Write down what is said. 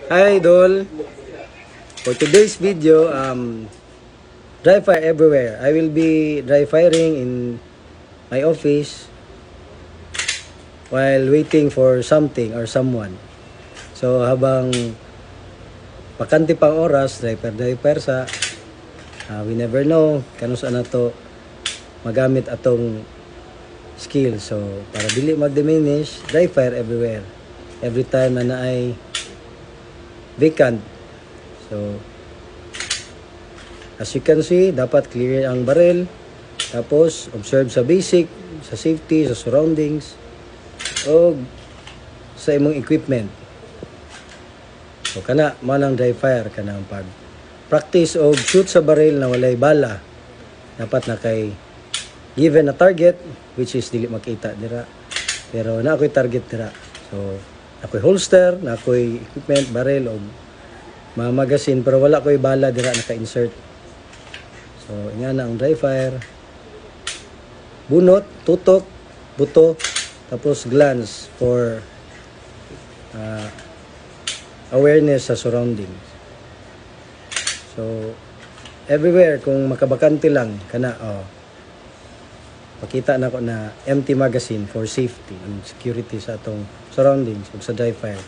Hi Idol! For today's video, dry fire everywhere. I will be dry firing in my office while waiting for something or someone. So habang bakante pang oras, dry fire sa we never know kano saan nato magamit atong skill. So para dili mag-diminish, dry fire everywhere. Every time na naay vacant. So, as you can see, dapat clear ang barrel. Tapos, observe sa basic, sa safety, sa surroundings, o sa imong equipment. So, kana, manang dry fire, kana ang pag-practice o shoot sa barrel na walay bala. Dapat na kay given a target, which is dili makita dira. Pero na ako'y target dira. So, ako'y holster, na ako'y equipment, barrel, o mga magazine, pero wala ko'y bala dira naka-insert. So, nga na ang dry fire. Bunot, tutok, buto, tapos glance for awareness sa surroundings. So, everywhere, kung makabakante lang, kana, pakita na ko na empty magazine for safety and security sa atong surroundings ug sa dry fire.